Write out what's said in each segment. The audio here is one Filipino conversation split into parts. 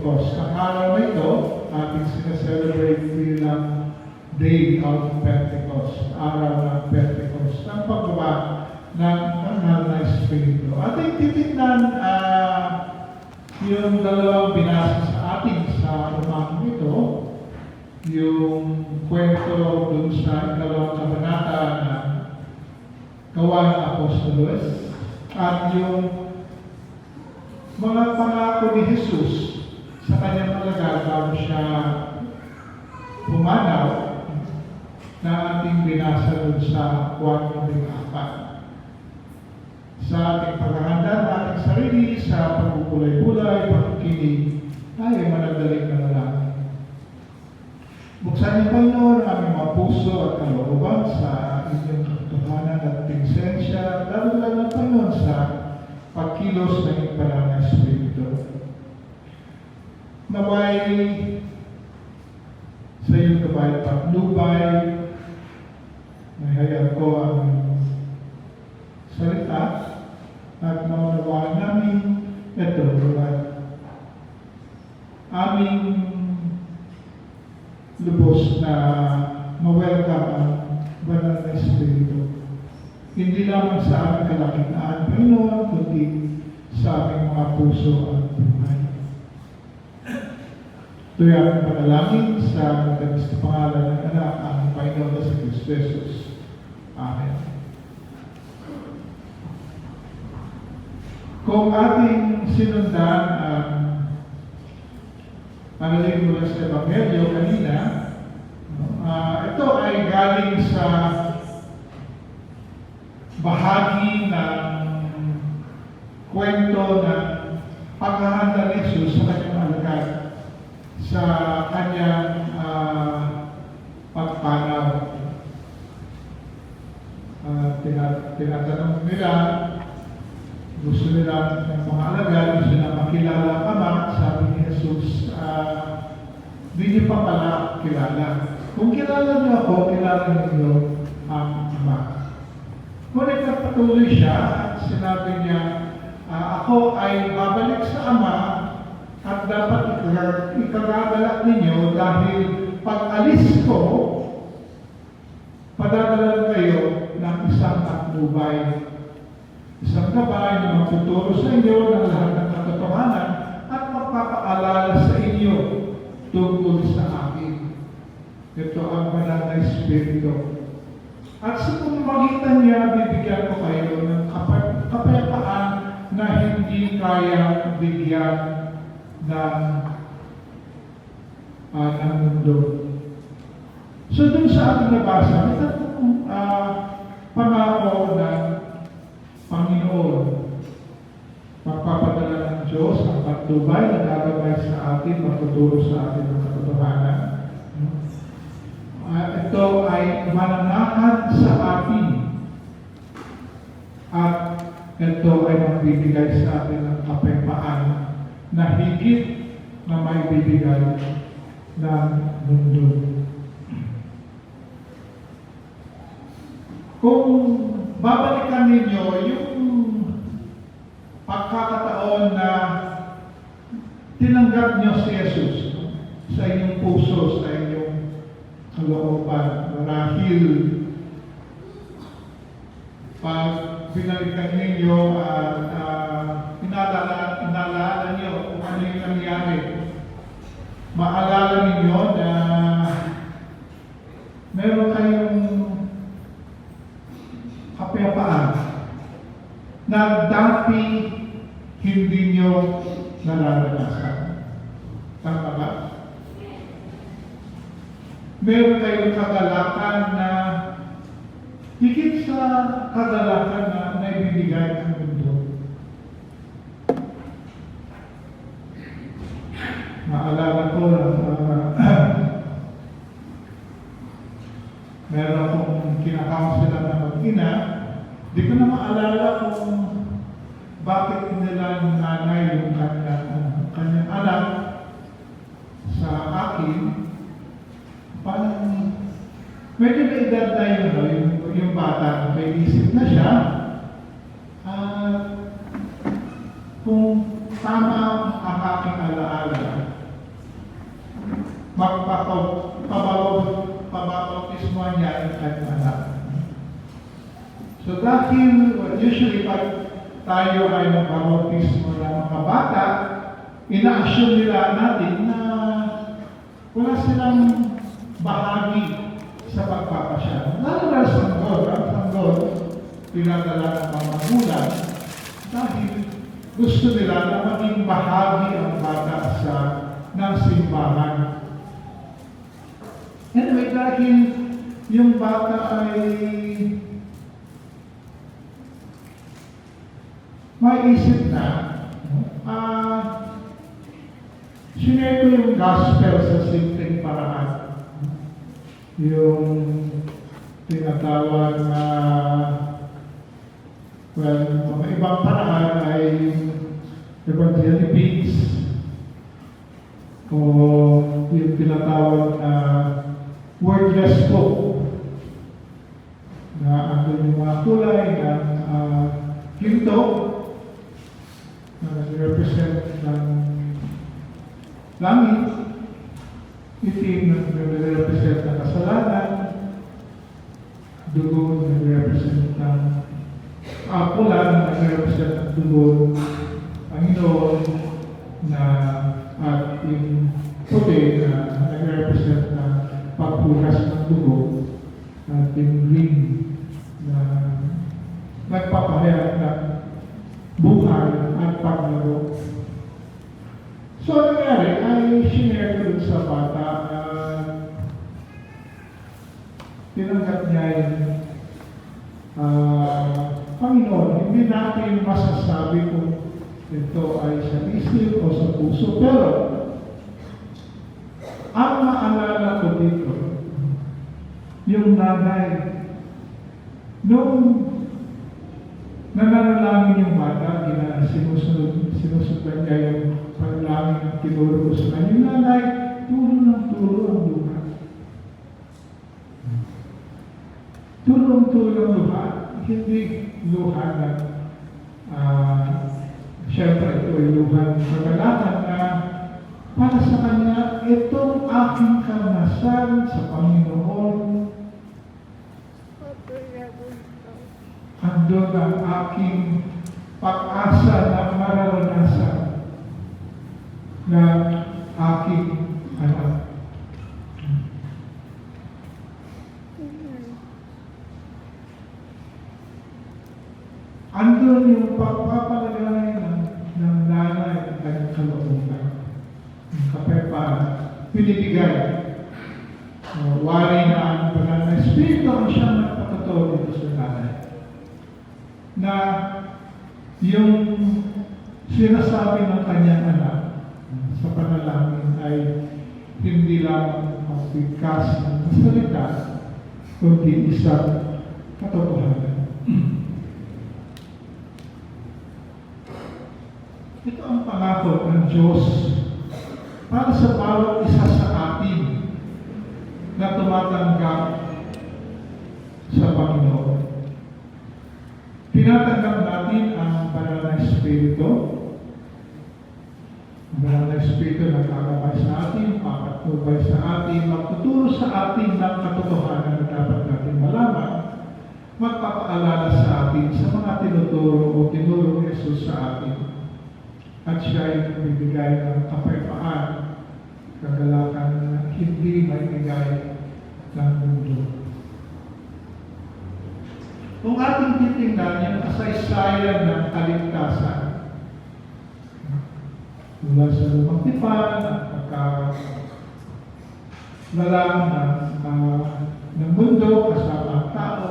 Pentecost. Ang araw na ito, ating sineselebrate bilang Day of Pentecost, araw ng Pentecost, ang paggawa ng banal na Espiritu. Ating titignan yung dalawang binasa sa atin sa umagang ito, yung kwento dun sa ikalawang kabanata ng Gawa ng Apostolos at yung mga pangako ni Jesus sa kanyang alagad bago siya pumanaw na ating binasa dun sa 1:4. Sa ating paghahanda ng ating sarili sa pagpupulay-bulay, pagkikinig, tayo manadaling manalangin. Buksan niyo, Panginoon, ang aming mga puso at kalooban sa inyong katotohanan at pinsensya, lalo ng Panginoon sa pagkilos ng iyong banal na Espiritu. Naway sa iyong gabay patnubay, mahayag ko ang salita at maunawaan namin ito at aming lubos na ma-welcome ang banal na Espiritu. Hindi lamang sa aming kalakipaan, Panginoon, kundi sa aming mga puso at buhay. Ito'y aming panalangin sa matamis na pangalan ng anak, ang Panginoon na si Kristo Jesus. Amen. Kung ating sinundan ang panalig mula sa Ebanghelyo kanina, ito ay galing sa bahagi ng kwento ng paghahanda ni Jesus sa kanyang alagad sa kanyang pagpanaw. Tinatanong nila, gusto nila ng mga alagad, gusto nila makilala ang Ama. Sabi ni Jesus, di niyo pa pala kilala. Kung kilala niyo ako, kilala niyo ang Ama. Ngunit nagpatuloy siya at sinabi niya, ako ay babalik sa Ama at dapat ikagagala ninyo dahil pag alis ko, padadala kayo ng isang patnubay. Isang gabay na magtuturo sa inyo ng lahat ng katotohanan at magpapaalala sa inyo tungkol sa akin. Ito ang banal na Espiritu. At sa pamamagitan niya, bibigyan ko kayo ng kapayapaan na hindi kaya bigyan ng mundo. So, dun sa ating nabasa, may tatlong pangako ng Panginoon. Magpapadala ng Diyos ang patnubay na gagabay sa atin, magtuturo sa atin ng katotohanan. Ito ay mananahan sa atin at ito ay magbibigay sa atin ng kapayapaan na higit na may bibigay ng mundo. Kung babalikan ninyo yung pagkakataon na tinanggap niyo si Jesus sa inyong puso, sa inyong kalooban, marahil pag binalikan ninyo at inaalala niyo kung ano yung nangyari, maalala ninyo na meron kayong kapayapaan na dati hindi nyo nararanasan. Tama ba? Meron kayong kagalakan na higit sa kagalakan na naibibigay ng mundo. Maalala ko meron akong kinakounsel na mag-ina. Di ko na maalala kung bakit nila ng nanay yung kanyang anak sa akin. Parang medyo may edad na yung bata, may isip na siya. Kung tama ang aking alaala, pabautismo niya ang kanyang anak. So dahil usually pag tayo ay magbautismo ng mga bata, ina-assume nila natin na wala silang bahagi sa pagpapasya. Lalo na sa sanggol, ang sanggol, pinadala ng mga magulang dahil gusto nila na maging bahagi ang bata ng simbahan. Anyway, dahil yung bata ay maisip na, sinare ko yung gospel sa simpleng paraan. Yung tinatawag na mga ibang paraan ay evangelipics o yung tinatawag na wordless book na andun yung mga kulay ng ginto na nag-represent ng langit, itim na nag-represent ng kasalanan, dugo na nag-represent ng pula na nag-represent ng dugo, Panginoon na at yung puti na nag-represent ng paghugas ng dugo at yung ring na nagpapahayag ng buhay at paglaro. So, nangyari ay sinare ko dun sa bata at tinanggap niya yung Panginoon. Hindi natin masasabi kung ito ay sa isip o sa puso, pero ang maalala ko dito, yung nanay, nung nananalangin yung bata, sinusundan niya yung panalangin ng tinuro ko sa kanya. Yung nanay, turo ng turo ang luha. Turo ng turo ang luha, hindi luha na siyempre ito ay luha ng kagalatan na para sa kanya, itong aking karanasan sa Panginoon, andun ang aking pag-asa na mararanasan ng aking anak. Andun yung pagpapalagay ng nanay at kanyang kalooban. Yung kapayapaan, pinibigay. Wari na ang banal na Espiritu ang siyang nagpatotoo dito sa nanay. Na yung sinasabi ng kanyang anak sa panalangin ay hindi lang magbigkas ng salita, kundi isang katotohanan. Ito ang pangako ng Diyos para sa bawat isa sa atin na tumatanggap sa Panginoon. Tinatanggap natin ang banal na Espiritu. Ang banal na Espiritu nagkakabay sa atin, papatubay sa atin, magtuturo sa atin ng katotohanan na dapat natin malaman, magpapaalala sa atin sa mga tinuturo o tinuro ni Jesus sa atin. At siya ay nagbibigay ng kapayapaan, kagalakan na hindi may bigay ng mundo. Kung ating titingnan yung kasaysayan ng kaligtasan, mula sa lumang tipan, at pagkalalang ng mundo kasama ang tao,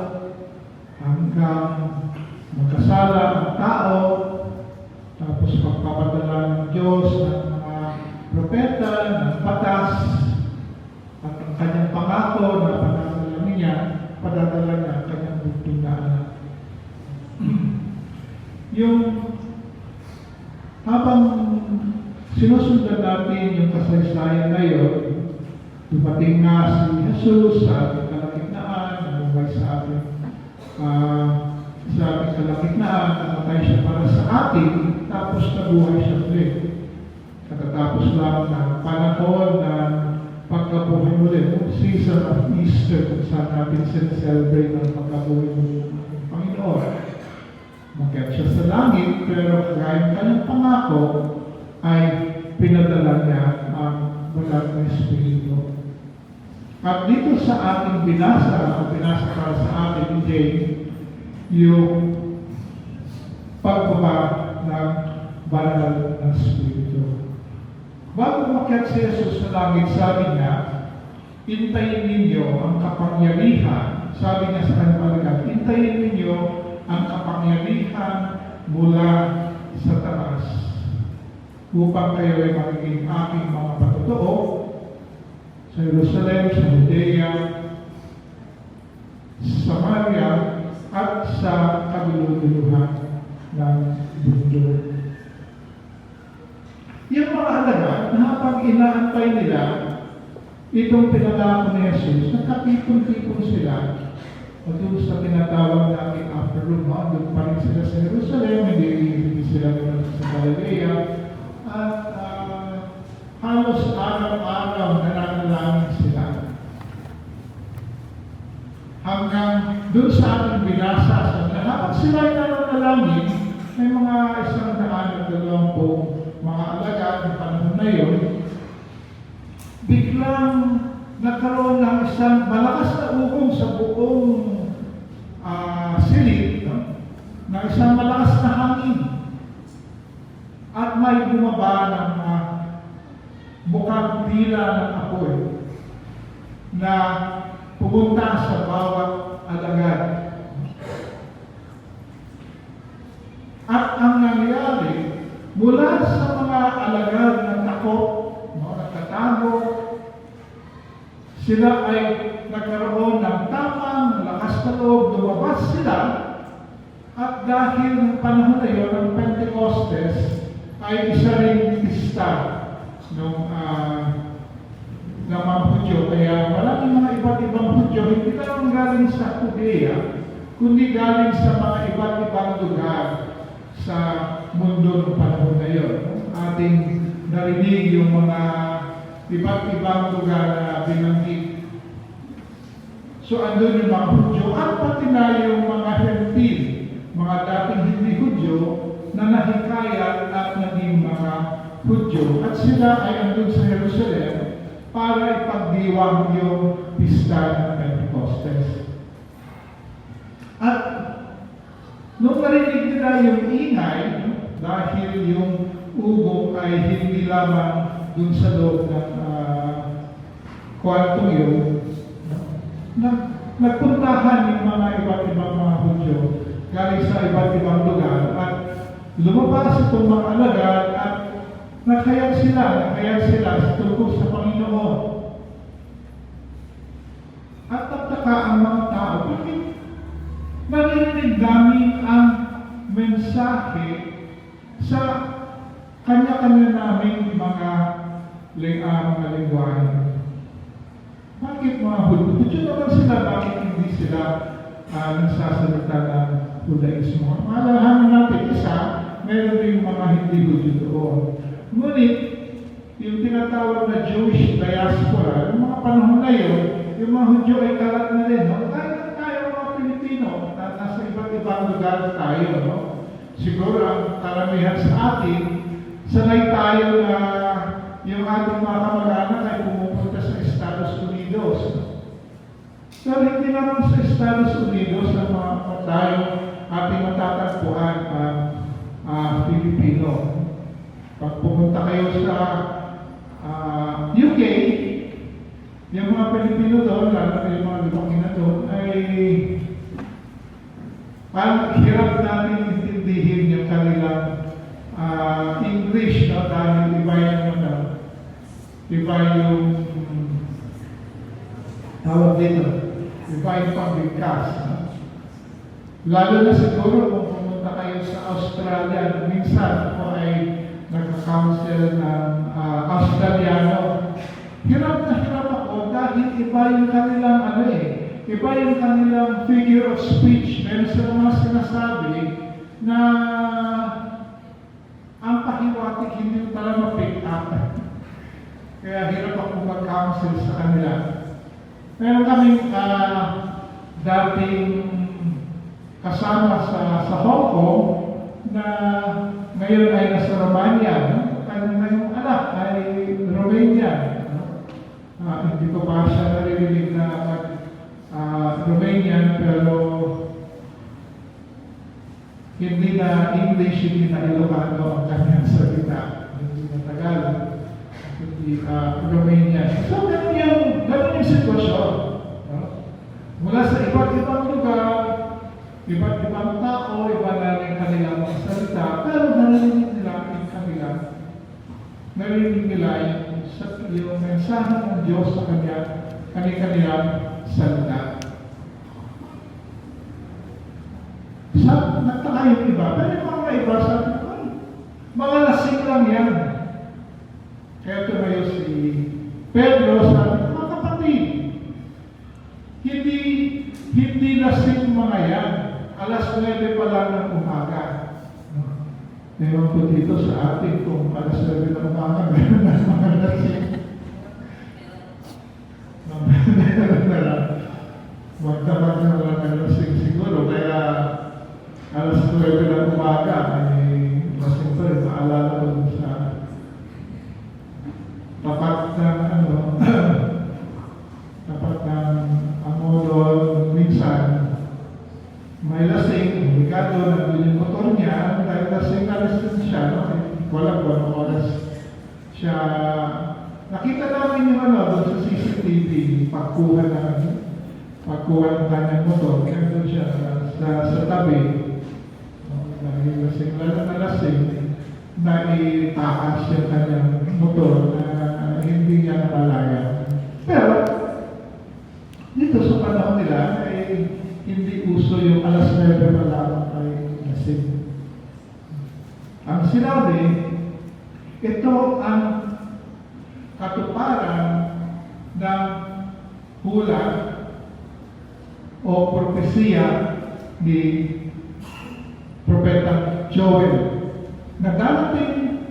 hanggang magkasala ang tao, tapos pagpapadala ng Diyos ng mga propeta, ng patas, at ang kanyang pangako na padadala niya ang kanyang buntong na anak. Yung habang sinusundan natin yung kasaysayan na yun, dumating nga si Jesus sa ating kalagitnaan, namumay sa ating kalagitnaan, namatay siya para sa atin, tapos nabuhay siya ulit. Katatapos lang ng panahon na pagkabuhay muli, no? Season of Easter, kung saan natin sincelebrate ang pagkabuhay muli ng ating Panginoon. Magyat siya sa langit, pero kagaya ng kanyang pangako, ay pinadala niya ang bulag na Espiritu. At dito sa ating binasa para sa atin ni Jane, yung pagbaba ng banal na Espiritu. Bago umakyat si Jesus sa langit, sabi niya, hintayin ninyo ang kapangyarihan. Sabi niya sa kanyang alagad, hintayin ninyo ang kapangyarihan mula sa taas, upang kayo ay magiging aking mga patotoo sa Jerusalem, sa Judea, sa Samaria, at sa kabilo-biluhan ng mundo. Yung mga alagad, na habang inaantay nila itong pinangako ni Jesus, nagkapipon-pipon sila o doon sa tinatawag natin upper room, doon pa rin sila sa Jerusalem, hindi sila doon sa Galilea, at halos araw-araw nananalangin sila. Hanggang doon sa ating binasa, habang sila ay nananalangin, may mga 120 mga alagad ng panahon na yun, biglang nagkaroon ng isang malakas na ugong sa buong silid, no? Na isang malakas na hangin. At may bumaba ng bukang tila ng apoy na pumunta sa bawat alagad. At ang nangyari, mula sa mga alagad na takot, nagtatago, sila ay nagkaroon ng tamang lakas na loob, lumabas sila, at dahil ng panahon na yun, ang Pentecostes ay isa ring pista ng mga Hudyo. Kaya maraming mga iba't ibang Hudyo, hindi lang galing sa Judea, kundi galing sa mga iba't ibang lugar sa mundo ng panahon na yun. Ating narinig yung mga iba't ibang lugar na binanggit. So, andun yung mga Hudyo at pati na yung mga Hentil, mga dating hindi Hudyo na nahikayat at naging mga Hudyo. At sila ay andun sa Jerusalem para ipagdiwang yung pista ng Pentecostes. At nung narinig nila yung ingay, dahil yung ugong ay hindi lamang dun sa loob ng kwartong yun, nagpuntahan yung mga iba't ibang mga Hudyo galing sa iba't ibang lugar at lumabas itong mga alagad at nakayag sila tungkol sa Panginoon. At nagtaka ang mga tao, bakit narinig namin ang mensahe sa kanya-kanya naming mga lingwahe? Bakit mga Hudyo naman sila, bakit hindi sila nagsasalita ng Judaismo? Malalaman natin, isa, meron din mga hindi Hudyo doon. Ngunit, yung tinatawag na Jewish diaspora, yung mga panahon na yun, yung mga Hudyo ay kalat na rin, no? Kahit tayo mga Pilipino, nasa iba't ibang lugar tayo, no? Siguro ang karamihan sa atin, sanay tayo na yung ating mga kamag-anak ay pumupunta sa Estados Unidos. Pero hindi naman sa Estados Unidos ang mga tayo ating matatagpuan Pilipino. Pag pumunta kayo sa UK, yung mga Pilipino doon, lalo na yung mga lumangina doon, ay parang hirap natin intindihin yung kanilang English, no? Dahil iba yung tawag dito, iba yung pag-bigkas. No? Lalo na siguro kung pumunta kayo sa Australia, minsan ako ay nagka-counsel ng Australiano. Hirap na hirap ako dahil iba yung kanilang iba yung kanilang figure of speech. Meron sa mga sinasabi na ang pahiwatig hindi mo talaga ma-pick up. Kaya hirap ako mag-counsel sa kanila. Meron kaming dating kasama sa Hong Kong na ngayon ay nasa Romania. No? Kanyang anak ay Romanian. No? Hindi ko pa siya naririnig na Romanian, pero hindi na English, hindi na Ilocano ang kanyang salita. Hindi na Tagalog, hindi Romanian. So, ganun yung sitwasyon. No? Mula sa iba't ibang lugar, iba't ibang tao, iba na rin kanilang mga salita, pero narinig nila yung mensahe ng Diyos sa kanilang salita. Nagtaka yung iba, pero yung mga iba sabi ko, mga lasing lang yan. Kaya tumayo si Pedro, sabi ko, mga kapatid, hindi lasing mga yan. Alas 9 pa lang ng umaga. Ewan ko dito sa atin kung alas 9 ng umaga, meron na mga lasing. Magdamag na lang ng lasing siguro, kaya alas 9 ng umaga ay lasing pa rin, maalala ko sa tapat ng tapat ng Amodol, minsan may lasing, Ricardo, nandun yung motor niya, dahil lasing alas din siya, no? Wala ko anong oras siya. Nakita namin yung doon sa CCTV, pagkuha ng kanyang motor, kaya doon siya sa tabi. Dahil lasing, lalo na lasing, na itaas siya kanyang motor na hindi niya nakalaya. Pero, dito sa panahon nila, ay hindi uso yung alas 9 pa lang ay lasing. Ang sinabi, ito ang katuparan ng hula o propesiya ni Propeta Joel na darating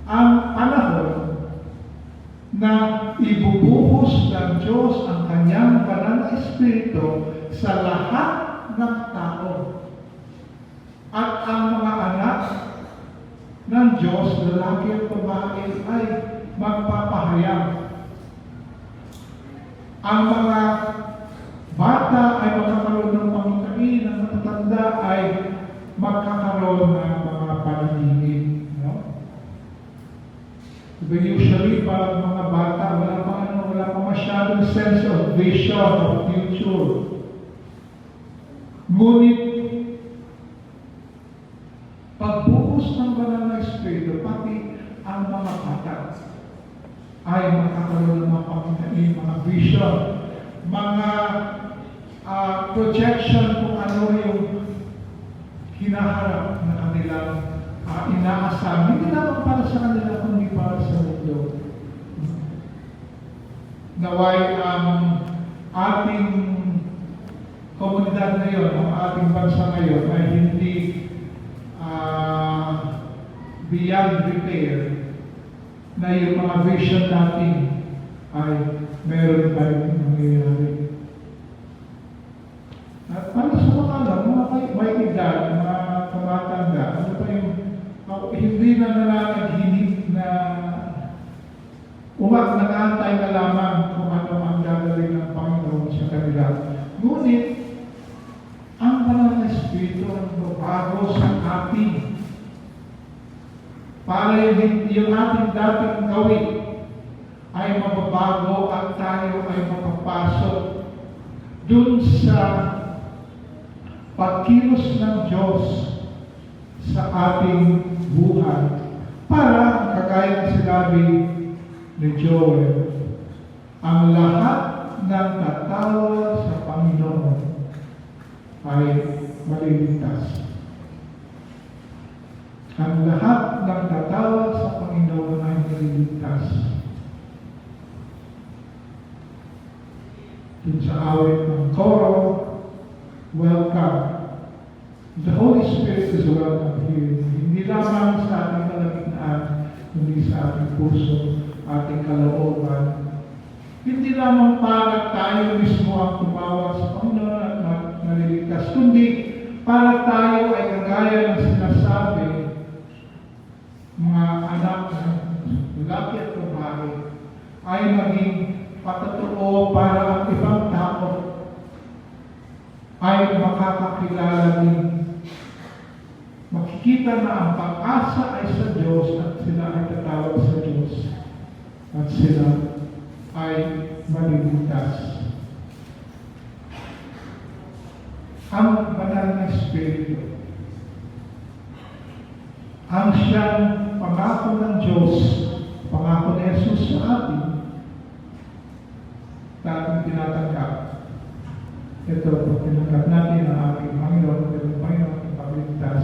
ang panahon na ibubuhos ng Diyos ang kanyang banal na espiritu sa lahat ng tao. At ang mga anak ng Diyos, lalaki at babae, ay magpapahayag. Ang mga bata ay magkakaroon ng pangkain, ang matatanda ay magkakaroon ng mga panaginip. No? Usually, para mga bata, wala pa masyadong sense of vision of future. Ngunit, pagbuhos ng banal na espiritu, pati ang mga bata ay makakaroon ng mga pangkain, mga vision, mga projection kung ano yung hinaharap na kanilang inaasam. Hindi naman para sa kanila, kundi para sa mundo. Naway ang ating komunidad ngayon, ang ating bansa ngayon ay hindi beyond repair, na yung mga vision natin ay meron tayong nangyayari. At para sa mga may edad, mga tumatanda, ano pa yung hindi na nananaginip na nag-aantay na lamang kung ano ang gagawin ng Panginoon sa kanila. Ngunit, ang banal na espiritu ang babago sa atin para yung ating dating gawin ay mababago at tayo ay mapapasok dun sa pagkilos ng Diyos sa ating buhay. Para, kagaya ng sinabi ni Joel, ang lahat ng tatawa sa Panginoon ay maliligtas. Ang lahat ng tatawa sa Panginoon ay maliligtas. Dun sa awit ng coro, welcome. The Holy Spirit is welcome here. Hindi lamang sa ating kalagitnaan, kundi sa ating puso ating kalooban. Hindi lamang para tayo mismo ang tumawag sa Panginoon at maliligtas, kundi para tayo ay kagaya ng sinasabi, mga anak ng lalaki at babae, ay maging patotoo para ang ibang tao ay makakakilala din. Makikita na ang pag-asa ay sa Diyos at sila ay tatawag sa Diyos at sila ay maliligtas. Ang banal na Espiritu, ang siyang pangako ng Diyos, pangako ni Jesus sa atin, natin tinatanggap. Ito, pag tinanggap natin ang ating Panginoon, ang Panginoon, ang pagligtas.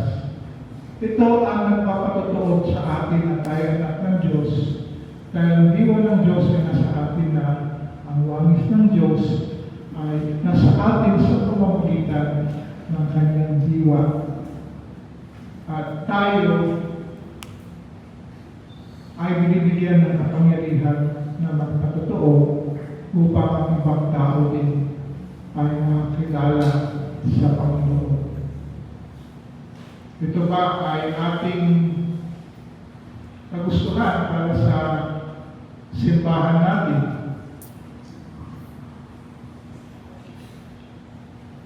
Ito ang nagpapatotoo sa atin na tayo anak ng Diyos. Dahil ang diwa ng Diyos ay nasa atin na ang wangis ng Diyos ay nasa atin sa pamamagitan ng kanyang diwa. At tayo ay binibigyan ng kapangyarihan na magpatotoo upang ang ibang tao din ay makakilala sa Panginoon. Ito ba ay ating nagustuhan para sa simbahan natin?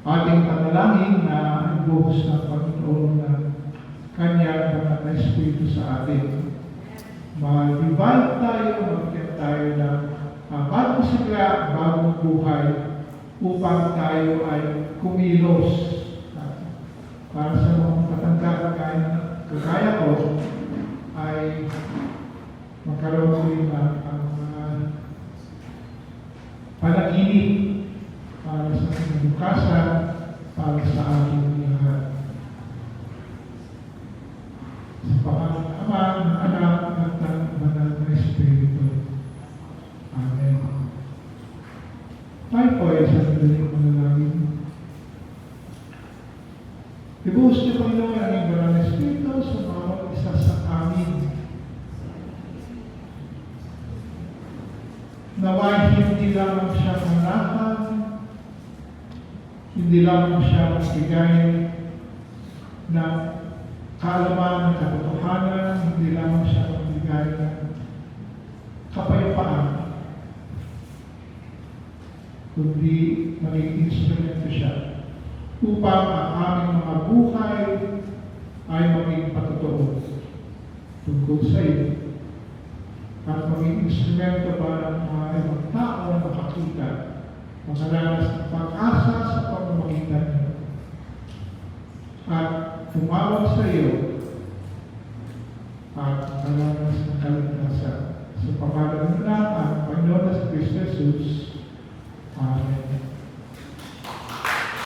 Ating panalangin na ibuhos ng Panginoon na Kanyang banal na Espiritu sa atin. Mag-revive tayo, magkaya tayo ng bagong sigla, bagong buhay upang tayo ay kumilos. Para sa mga matanda kagaya ko ay magkaroon din ang panaginip para sa kinabukasan, para sa ating lahat. Sa pangalan ng Ama, ng Anak, at ng Banal na Espiritu. Amen. Tayo po ay sa sandali manalangin. Ibuhos niyo, Panginoon, ang iyong banal na Espiritu sa bawat isa sa amin. Naway hindi lamang siya manlapan, hindi lamang siya magbigay ng kaalaman ng katotohanan, hindi lamang siya magbigay ng kapayapaan, kundi maging instrumento siya upang ang aming mga buhay ay maging patotoo tungkol sa iyo at maging instrumento para ang mga ibang tao na makakita, makaranas ng pag-asa sa pamamagitan niyo at tumawag sa iyo at makaranas ng kaligtasan sa pangalan ng